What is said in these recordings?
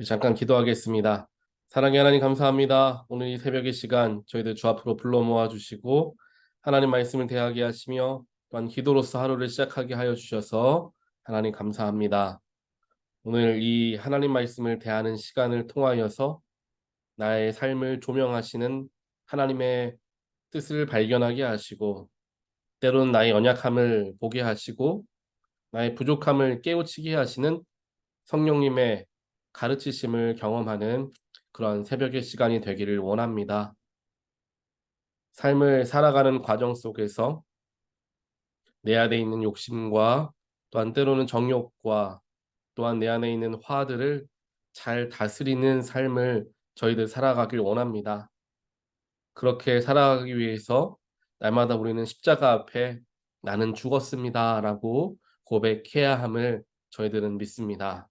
잠깐 기도하겠습니다. 사랑의 하나님 감사합니다. 오늘 이 새벽의 시간 저희들 주 앞으로 불러 모아 주시고 하나님 말씀을 대하게 하시며 또한 기도로서 하루를 시작하게 하여 주셔서 하나님 감사합니다. 오늘 이 하나님 말씀을 대하는 시간을 통하여서 나의 삶을 조명하시는 하나님의 뜻을 발견하게 하시고 때로는 나의 연약함을 보게 하시고 나의 부족함을 깨우치게 하시는 성령님의 가르치심을 경험하는 그런 새벽의 시간이 되기를 원합니다. 삶을 살아가는 과정 속에서 내 안에 있는 욕심과 또한 때로는 정욕과 또한 내 안에 있는 화들을 잘 다스리는 삶을 저희들 살아가길 원합니다. 그렇게 살아가기 위해서 날마다 우리는 십자가 앞에 나는 죽었습니다라고 고백해야 함을 저희들은 믿습니다.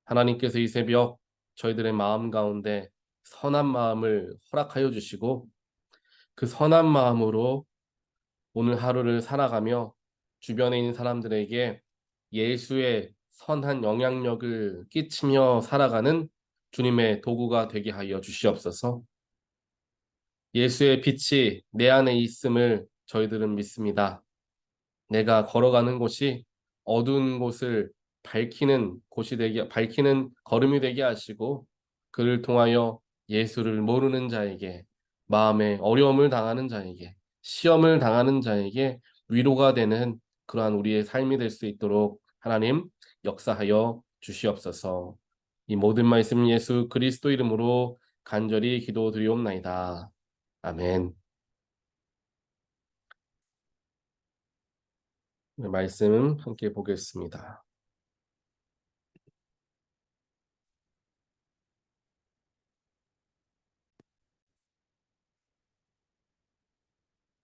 하나님께서 이 새벽 저희들의 마음 가운데 선한 마음을 허락하여 주시고 그 선한 마음으로 오늘 하루를 살아가며 주변에 있는 사람들에게 예수의 선한 영향력을 끼치며 살아가는 주님의 도구가 되게 하여 주시옵소서. 예수의 빛이 내 안에 있음을 저희들은 믿습니다. 내가 걸어가는 곳이 어두운 곳을 밝히는 걸음이 되게 하시고 그를 통하여 예수를 모르는 자에게 마음에 어려움을 당하는 자에게 시험을 당하는 자에게 위로가 되는 그러한 우리의 삶이 될 수 있도록 하나님 역사하여 주시옵소서. 이 모든 말씀 예수 그리스도 이름으로 간절히 기도드리옵나이다. 아멘. 네, 말씀 함께 보겠습니다.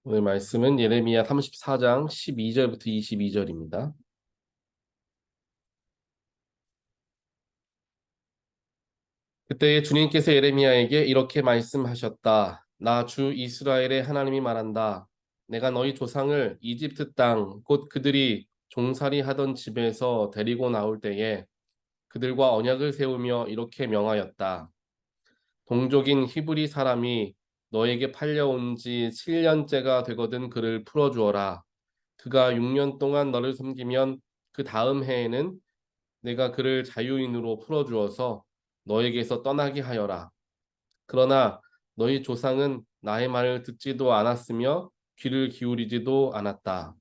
오늘 말씀은 예레미야 34장 12절부터 22절입니다. 그때 주님께서 예레미야에게 이렇게 말씀하셨다. 나 주 이스라엘의 하나님이 말한다. 내가 너희 조상을 이집트 땅, 곧 그들이 종살이 하던 집에서 데리고 나올 때에 그들과 언약을 세우며 이렇게 명하였다. 동족인 히브리 사람이 너에게 팔려온 지 7년째가 되거든 그를 풀어주어라. 그가 6년 동안 너를 섬기면 그 다음 해에는 내가 그를 자유인으로 풀어주어서 너에게서 떠나게 하여라. 그러나 너희 조상은 나의 말을 듣지도 않았으며 귀를 기울이지도 않았다.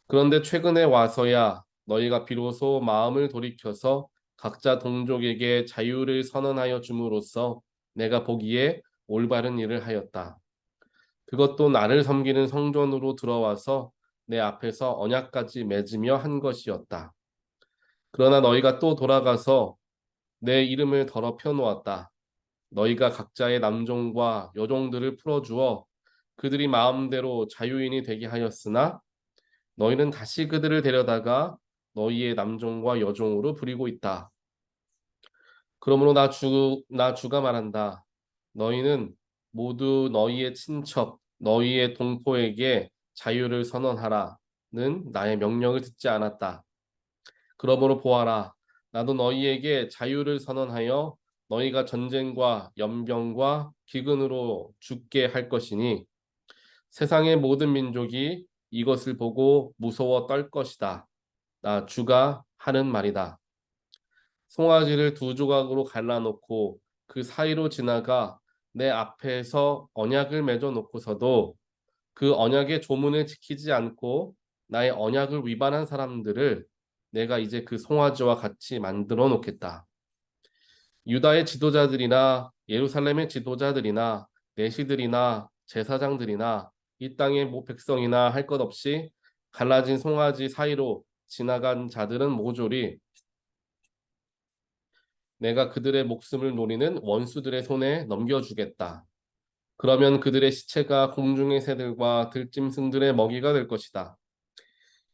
그런데 최근에 와서야 너희가 비로소 마음을 돌이켜서 각자 동족에게 자유를 선언하여 줌으로써 내가 보기에 올바른 일을 하였다. 그것도 나를 섬기는 성전으로 들어와서 내 앞에서 언약까지 맺으며 한 것이었다. 그러나 너희가 또 돌아가서 내 이름을 더럽혀 놓았다. 너희가 각자의 남종과 여종들을 풀어주어 그들이 마음대로 자유인이 되게 하였으나 너희는 다시 그들을 데려다가 너희의 남종과 여종으로 부리고 있다. 그러므로 나 주가 말한다. 너희는 모두 너희의 친척, 너희의 동포에게 자유를 선언하라는 나의 명령을 듣지 않았다. 그러므로 보아라. 나도 너희에게 자유를 선언하여 너희가 전쟁과 연병과 기근으로 죽게 할 것이니 세상의 모든 민족이 이것을 보고 무서워 떨 것이다. 나 주가 하는 말이다. 송아지를 두 조각으로 갈라놓고 그 사이로 지나가 내 앞에서 언약을 맺어 놓고서도 그 언약의 조문을 지키지 않고 나의 언약을 위반한 사람들을 내가 이제 그 송아지와 같이 만들어 놓겠다. 유다의 지도자들이나 예루살렘의 지도자들이나 내시들이나 제사장들이나 이 땅의 백성이나 할 것 없이 갈라진 송아지 사이로 지나간 자들은 모조리 내가 그들의 목숨을 노리는 원수들의 손에 넘겨주겠다. 그러면 그들의 시체가 공중의 새들과 들짐승들의 먹이가 될 것이다.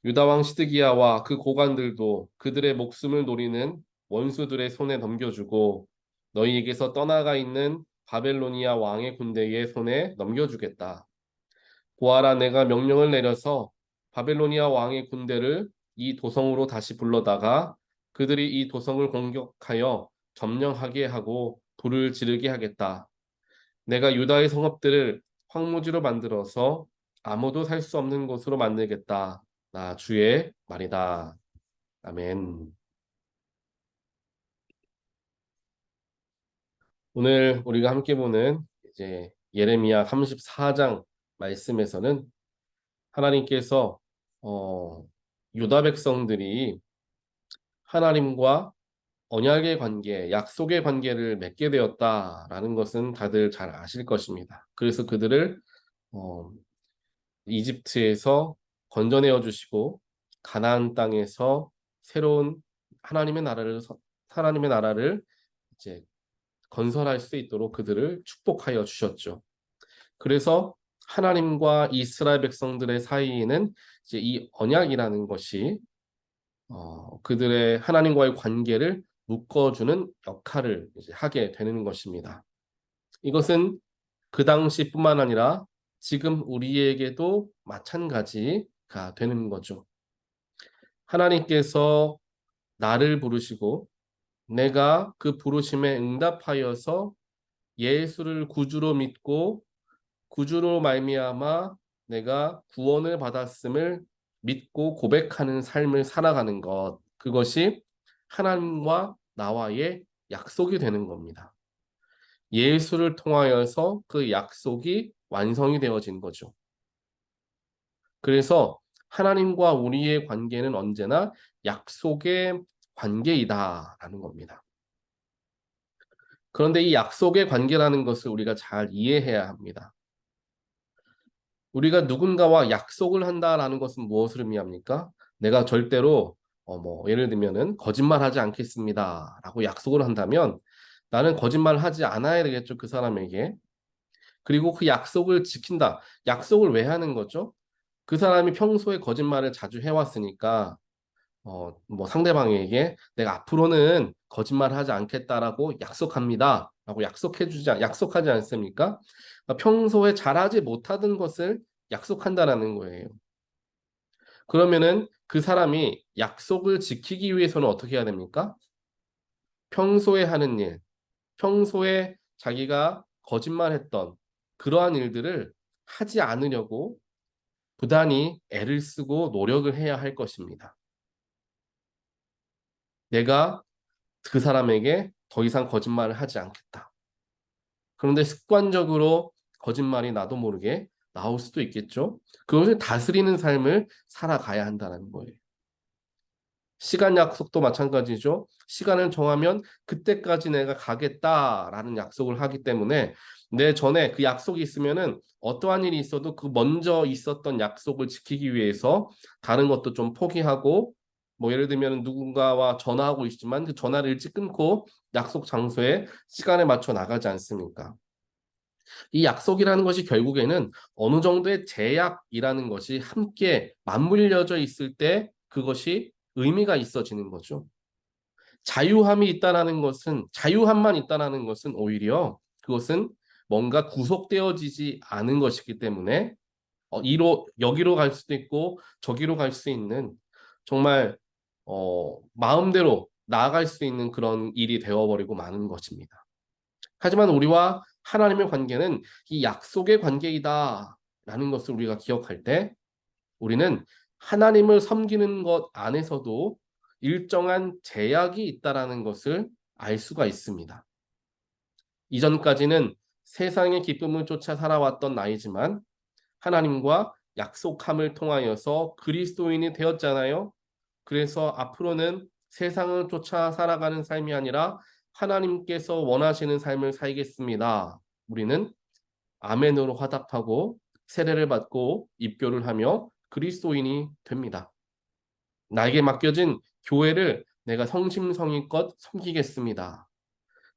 유다 왕 시드기야와 그 고관들도 그들의 목숨을 노리는 원수들의 손에 넘겨주고 너희에게서 떠나가 있는 바벨로니아 왕의 군대의 손에 넘겨주겠다. 보아라 내가 명령을 내려서 바벨로니아 왕의 군대를 이 도성으로 다시 불러다가 그들이 이 도성을 공격하여 점령하게 하고 불을 지르게 하겠다. 내가 유다의 성읍들을 황무지로 만들어서 아무도 살 수 없는 곳으로 만들겠다. 나 주의 말이다. 아멘. 오늘 우리가 함께 보는 이제 예레미야 34장 말씀에서는 하나님께서 유다 백성들이 하나님과 언약의 관계, 약속의 관계를 맺게 되었다라는 것은 다들 잘 아실 것입니다. 그래서 그들을 어, 이집트에서 건져내어 주시고 가나안 땅에서 새로운 하나님의 나라를 이제 건설할 수 있도록 그들을 축복하여 주셨죠. 그래서 하나님과 이스라엘 백성들의 사이에는 이제 이 언약이라는 것이 그들의 하나님과의 관계를 묶어주는 역할을 이제 하게 되는 것입니다. 이것은 그 당시뿐만 아니라 지금 우리에게도 마찬가지가 되는 거죠. 하나님께서 나를 부르시고 내가 그 부르심에 응답하여서 예수를 구주로 믿고 구주로 말미암아 내가 구원을 받았음을 믿고 고백하는 삶을 살아가는 것, 그것이 하나님과 나와의 약속이 되는 겁니다. 예수를 통하여서 그 약속이 완성이 되어진 거죠. 그래서 하나님과 우리의 관계는 언제나 약속의 관계이다라는 겁니다. 그런데 이 약속의 관계라는 것을 우리가 잘 이해해야 합니다. 우리가 누군가와 약속을 한다라는 것은 무엇을 의미합니까? 내가 절대로 예를 들면은 거짓말하지 않겠습니다라고 약속을 한다면 나는 거짓말하지 않아야 되겠죠, 그 사람에게. 그리고 그 약속을 지킨다. 약속을 왜 하는 거죠? 그 사람이 평소에 거짓말을 자주 해왔으니까 상대방에게 내가 앞으로는 거짓말하지 않겠다라고 약속합니다. 라고 약속하지 않습니까? 그러니까 평소에 잘하지 못하던 것을 약속한다라는 거예요. 그러면은 그 사람이 약속을 지키기 위해서는 어떻게 해야 됩니까? 평소에 하는 일, 평소에 자기가 거짓말했던 그러한 일들을 하지 않으려고 부단히 애를 쓰고 노력을 해야 할 것입니다. 내가 그 사람에게 더 이상 거짓말을 하지 않겠다. 그런데 습관적으로 거짓말이 나도 모르게 나올 수도 있겠죠. 그것을 다스리는 삶을 살아가야 한다는 거예요. 시간 약속도 마찬가지죠. 시간을 정하면 그때까지 내가 가겠다라는 약속을 하기 때문에 내 전에 그 약속이 있으면은 어떠한 일이 있어도 그 먼저 있었던 약속을 지키기 위해서 다른 것도 좀 포기하고 예를 들면 누군가와 전화하고 있지만 그 전화를 일찍 끊고 약속 장소에 시간에 맞춰 나가지 않습니까? 이 약속이라는 것이 결국에는 어느 정도의 제약이라는 것이 함께 맞물려져 있을 때 그것이 의미가 있어지는 거죠. 자유함만 있다라는 것은 오히려 그것은 뭔가 구속되어지지 않은 것이기 때문에 이로 여기로 갈 수도 있고 저기로 갈 수 있는 정말 마음대로 나아갈 수 있는 그런 일이 되어버리고 마는 것입니다. 하지만 우리와 하나님의 관계는 이 약속의 관계이다라는 것을 우리가 기억할 때 우리는 하나님을 섬기는 것 안에서도 일정한 제약이 있다라는 것을 알 수가 있습니다. 이전까지는 세상의 기쁨을 쫓아 살아왔던 나이지만 하나님과 약속함을 통하여서 그리스도인이 되었잖아요. 그래서 앞으로는 세상을 쫓아 살아가는 삶이 아니라 하나님께서 원하시는 삶을 살겠습니다. 우리는 아멘으로 화답하고 세례를 받고 입교를 하며 그리스도인이 됩니다. 나에게 맡겨진 교회를 내가 성심성의껏 섬기겠습니다.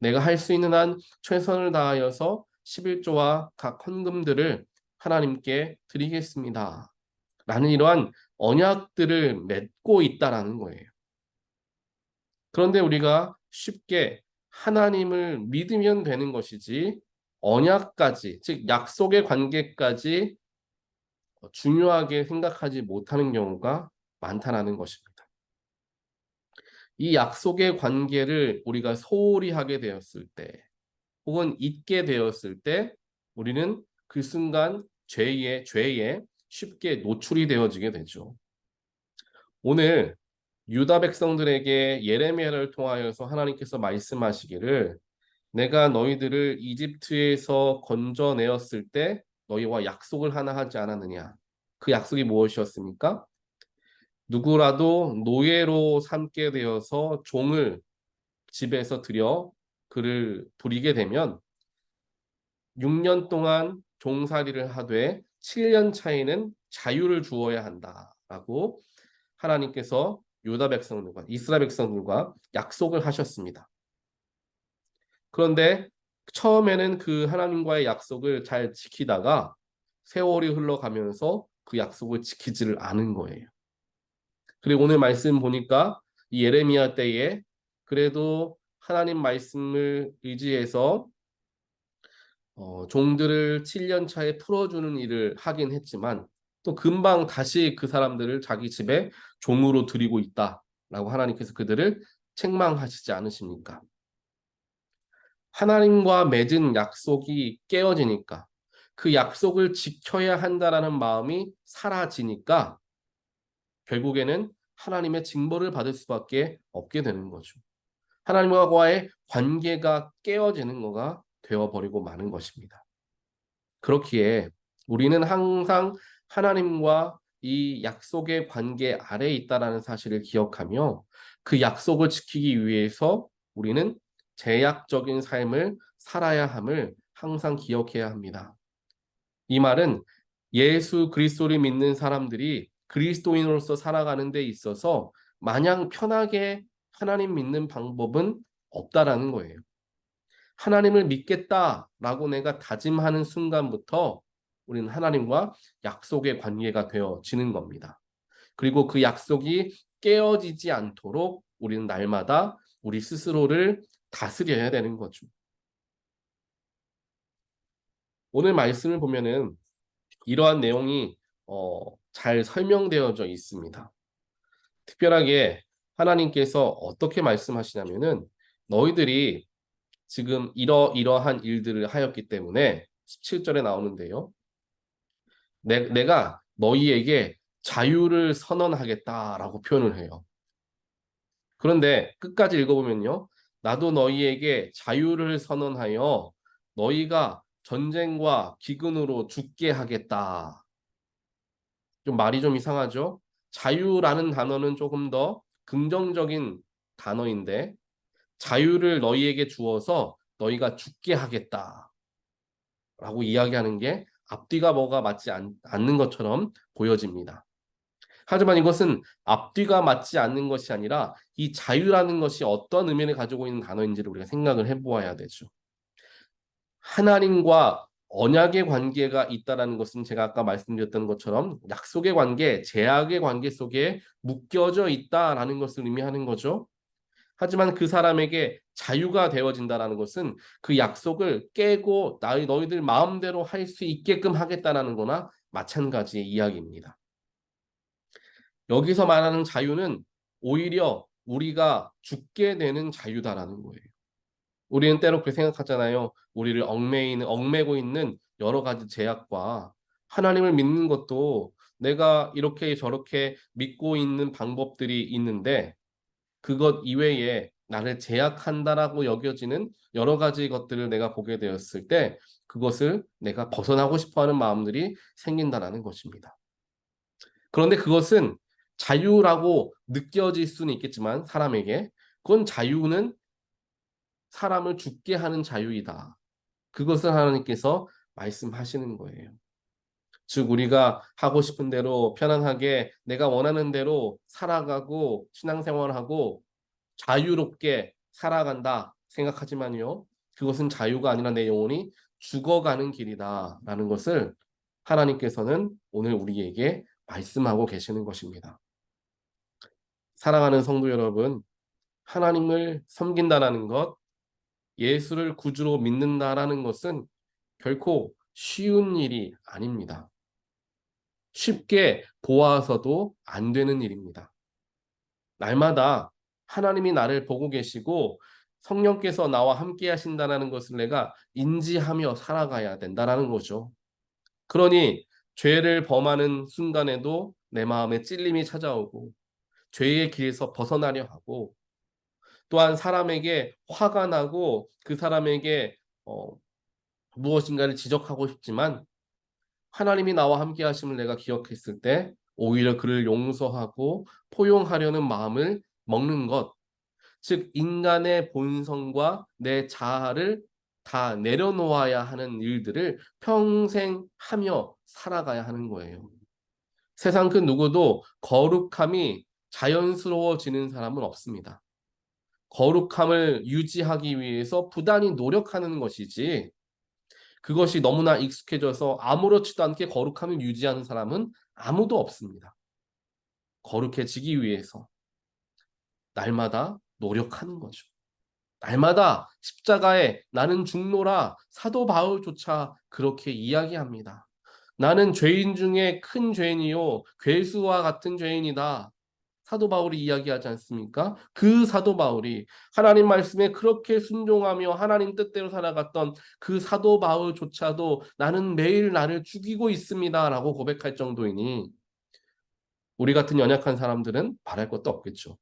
내가 할 수 있는 한 최선을 다하여서 11조와 각 헌금들을 하나님께 드리겠습니다. 라는 이러한 언약들을 맺고 있다라는 거예요. 그런데 우리가 쉽게 하나님을 믿으면 되는 것이지 언약까지, 즉 약속의 관계까지 중요하게 생각하지 못하는 경우가 많다라는 것입니다. 이 약속의 관계를 우리가 소홀히 하게 되었을 때, 혹은 잊게 되었을 때, 우리는 그 순간 죄에 쉽게 노출이 되어지게 되죠. 오늘 유다 백성들에게 예레미야를 통하여서 하나님께서 말씀하시기를, 내가 너희들을 이집트에서 건져내었을 때 너희와 약속을 하나 하지 않았느냐. 그 약속이 무엇이었습니까? 누구라도 노예로 삼게 되어서 종을 집에서 들여 그를 부리게 되면 6년 동안 종살이를 하되 7년 차에는 자유를 주어야 한다라고 하나님께서 유다 백성들과 이스라엘 백성들과 약속을 하셨습니다. 그런데 처음에는 그 하나님과의 약속을 잘 지키다가 세월이 흘러가면서 그 약속을 지키지를 않은 거예요. 그리고 오늘 말씀 보니까 이 예레미야 때에 그래도 하나님 말씀을 의지해서 종들을 7년 차에 풀어주는 일을 하긴 했지만 또 금방 다시 그 사람들을 자기 집에 종으로 들이고 있다라고 하나님께서 그들을 책망하시지 않으십니까? 하나님과 맺은 약속이 깨어지니까 그 약속을 지켜야 한다라는 마음이 사라지니까 결국에는 하나님의 징벌을 받을 수밖에 없게 되는 거죠. 하나님과의 관계가 깨어지는 거가 되어버리고 마는 것입니다. 그렇기에 우리는 항상 하나님과 이 약속의 관계 아래에 있다라는 사실을 기억하며 그 약속을 지키기 위해서 우리는 제약적인 삶을 살아야 함을 항상 기억해야 합니다. 이 말은 예수 그리스도를 믿는 사람들이 그리스도인으로서 살아가는 데 있어서 마냥 편하게 하나님 믿는 방법은 없다라는 거예요. 하나님을 믿겠다라고 내가 다짐하는 순간부터 우리는 하나님과 약속의 관계가 되어지는 겁니다. 그리고 그 약속이 깨어지지 않도록 우리는 날마다 우리 스스로를 다스려야 되는 거죠. 오늘 말씀을 보면은 이러한 내용이 잘 설명되어져 있습니다. 특별하게 하나님께서 어떻게 말씀하시냐면은 너희들이 지금 이러이러한 일들을 하였기 때문에 17절에 나오는데요. 내가 너희에게 자유를 선언하겠다라고 표현을 해요. 그런데 끝까지 읽어보면요. 나도 너희에게 자유를 선언하여 너희가 전쟁과 기근으로 죽게 하겠다. 좀 말이 좀 이상하죠? 자유라는 단어는 조금 더 긍정적인 단어인데 자유를 너희에게 주어서 너희가 죽게 하겠다. 라고 이야기하는 게 앞뒤가 뭐가 맞지 않는 것처럼 보여집니다. 하지만 이것은 앞뒤가 맞지 않는 것이 아니라 이 자유라는 것이 어떤 의미를 가지고 있는 단어인지를 우리가 생각을 해보아야 되죠. 하나님과 언약의 관계가 있다라는 것은 제가 아까 말씀드렸던 것처럼 약속의 관계, 제약의 관계 속에 묶여져 있다라는 것을 의미하는 거죠. 하지만 그 사람에게 자유가 되어진다라는 것은 그 약속을 깨고 너희들 마음대로 할 수 있게끔 하겠다라는 거나 마찬가지의 이야기입니다. 여기서 말하는 자유는 오히려 우리가 죽게 되는 자유다라는 거예요. 우리는 때로 그렇게 생각하잖아요. 우리를 얽매고 있는 여러 가지 제약과 하나님을 믿는 것도 내가 이렇게 저렇게 믿고 있는 방법들이 있는데 그것 이외에 나를 제약한다라고 여겨지는 여러 가지 것들을 내가 보게 되었을 때 그것을 내가 벗어나고 싶어하는 마음들이 생긴다라는 것입니다. 그런데 그것은 자유라고 느껴질 수는 있겠지만 사람에게 그건 자유는 사람을 죽게 하는 자유이다. 그것을 하나님께서 말씀하시는 거예요. 즉 우리가 하고 싶은 대로 편안하게 내가 원하는 대로 살아가고 신앙생활하고 자유롭게 살아간다 생각하지만요. 그것은 자유가 아니라 내 영혼이 죽어가는 길이다라는 것을 하나님께서는 오늘 우리에게 말씀하고 계시는 것입니다. 사랑하는 성도 여러분, 하나님을 섬긴다라는 것, 예수를 구주로 믿는다라는 것은 결코 쉬운 일이 아닙니다. 쉽게 보아서도 안 되는 일입니다. 날마다 하나님이 나를 보고 계시고 성령께서 나와 함께 하신다는 것을 내가 인지하며 살아가야 된다는 거죠. 그러니 죄를 범하는 순간에도 내 마음에 찔림이 찾아오고 죄의 길에서 벗어나려 하고, 또한 사람에게 화가 나고 그 사람에게 어, 무엇인가를 지적하고 싶지만 하나님이 나와 함께 하심을 내가 기억했을 때 오히려 그를 용서하고 포용하려는 마음을 먹는 것, 즉 인간의 본성과 내 자아를 다 내려놓아야 하는 일들을 평생 하며 살아가야 하는 거예요. 세상 그 누구도 거룩함이 자연스러워지는 사람은 없습니다. 거룩함을 유지하기 위해서 부단히 노력하는 것이지, 그것이 너무나 익숙해져서 아무렇지도 않게 거룩함을 유지하는 사람은 아무도 없습니다. 거룩해지기 위해서 날마다 노력하는 거죠. 날마다 십자가에 나는 죽노라, 사도 바울조차 그렇게 이야기합니다. 나는 죄인 중에 큰 죄인이요 괴수와 같은 죄인이다. 사도 바울이 이야기하지 않습니까? 그 사도 바울이 하나님 말씀에 그렇게 순종하며 하나님 뜻대로 살아갔던 그 사도 바울조차도 나는 매일 나를 죽이고 있습니다라고 고백할 정도이니 우리 같은 연약한 사람들은 말할 것도 없겠죠.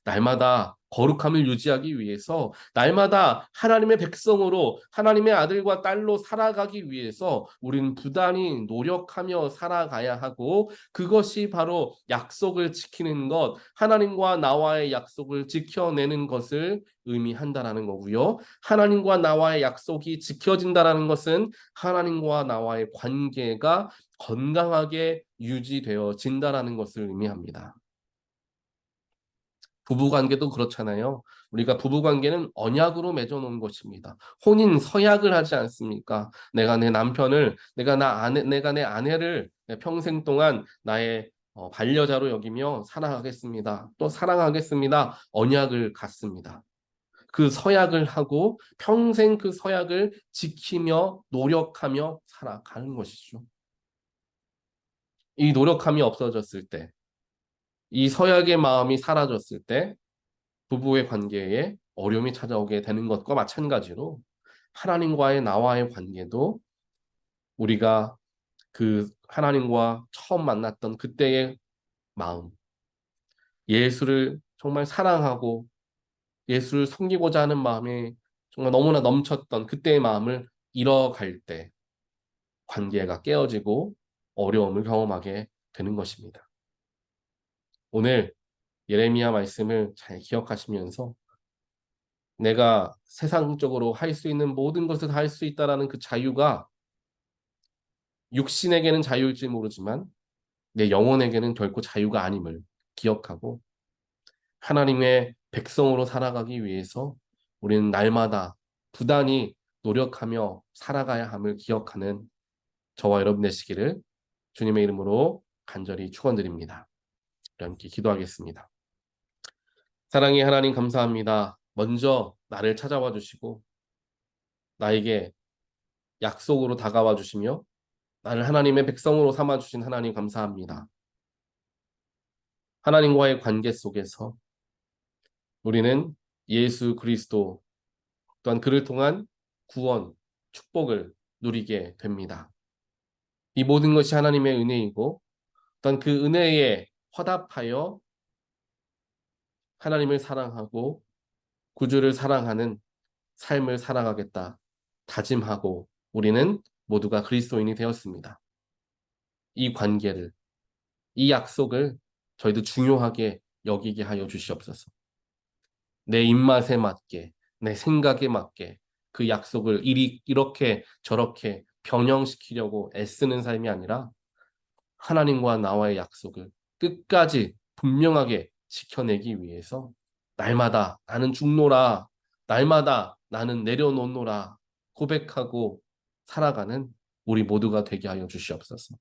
날마다 거룩함을 유지하기 위해서, 날마다 하나님의 백성으로 하나님의 아들과 딸로 살아가기 위해서 우리는 부단히 노력하며 살아가야 하고, 그것이 바로 약속을 지키는 것, 하나님과 나와의 약속을 지켜내는 것을 의미한다라는 거고요. 하나님과 나와의 약속이 지켜진다라는 것은 하나님과 나와의 관계가 건강하게 유지되어진다라는 것을 의미합니다. 부부관계도 그렇잖아요. 우리가 부부관계는 언약으로 맺어놓은 것입니다. 혼인 서약을 하지 않습니까? 내가 내 남편을, 내가 내 아내를 내 평생 동안 나의 반려자로 여기며 살아가겠습니다. 또 사랑하겠습니다. 언약을 갖습니다. 그 서약을 하고 평생 그 서약을 지키며 노력하며 살아가는 것이죠. 이 노력함이 없어졌을 때, 이 서약의 마음이 사라졌을 때 부부의 관계에 어려움이 찾아오게 되는 것과 마찬가지로 하나님과의 나와의 관계도 우리가 그 하나님과 처음 만났던 그때의 마음, 예수를 정말 사랑하고 예수를 섬기고자 하는 마음이 정말 너무나 넘쳤던 그때의 마음을 잃어갈 때 관계가 깨어지고 어려움을 경험하게 되는 것입니다. 오늘 예레미야 말씀을 잘 기억하시면서 내가 세상적으로 할 수 있는 모든 것을 다 할 수 있다라는 그 자유가 육신에게는 자유일지 모르지만 내 영혼에게는 결코 자유가 아님을 기억하고 하나님의 백성으로 살아가기 위해서 우리는 날마다 부단히 노력하며 살아가야 함을 기억하는 저와 여러분 되시기를 주님의 이름으로 간절히 축원드립니다. 함께 기도하겠습니다. 사랑의 하나님 감사합니다. 먼저 나를 찾아와 주시고 나에게 약속으로 다가와 주시며 나를 하나님의 백성으로 삼아 주신 하나님 감사합니다. 하나님과의 관계 속에서 우리는 예수 그리스도 또한 그를 통한 구원, 축복을 누리게 됩니다. 이 모든 것이 하나님의 은혜이고 또한 그 은혜에 화답하여 하나님을 사랑하고 구주를 사랑하는 삶을 살아가겠다 다짐하고 우리는 모두가 그리스도인이 되었습니다. 이 관계를, 이 약속을 저희도 중요하게 여기게 하여 주시옵소서. 내 입맛에 맞게, 내 생각에 맞게 그 약속을 이렇게 저렇게 변형시키려고 애쓰는 삶이 아니라 하나님과 나와의 약속을 끝까지 분명하게 지켜내기 위해서 날마다 나는 죽노라, 날마다 나는 내려놓노라 고백하고 살아가는 우리 모두가 되게 하여 주시옵소서.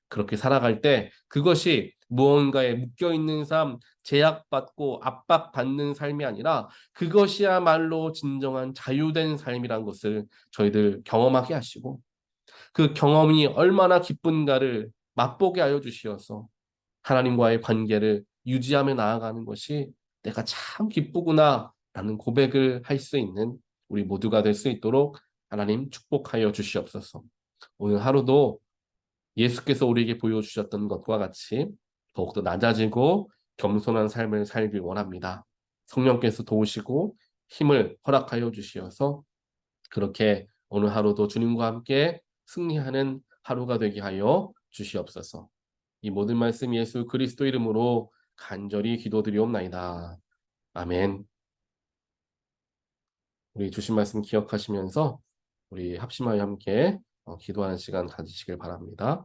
그렇게 살아갈 때 그것이 무언가에 묶여있는 삶, 제약받고 압박받는 삶이 아니라 그것이야말로 진정한 자유된 삶이란 것을 저희들 경험하게 하시고 그 경험이 얼마나 기쁜가를 맛보게 하여 주시어서 하나님과의 관계를 유지하며 나아가는 것이 내가 참 기쁘구나 라는 고백을 할 수 있는 우리 모두가 될 수 있도록 하나님 축복하여 주시옵소서. 오늘 하루도 예수께서 우리에게 보여주셨던 것과 같이 더욱더 낮아지고 겸손한 삶을 살길 원합니다. 성령께서 도우시고 힘을 허락하여 주시어서 그렇게 오늘 하루도 주님과 함께 승리하는 하루가 되게 하여 주시옵소서. 이 모든 말씀 예수 그리스도 이름으로 간절히 기도드리옵나이다. 아멘. 우리 주신 말씀 기억하시면서 우리 합심하여 함께 기도하는 시간 가지시길 바랍니다.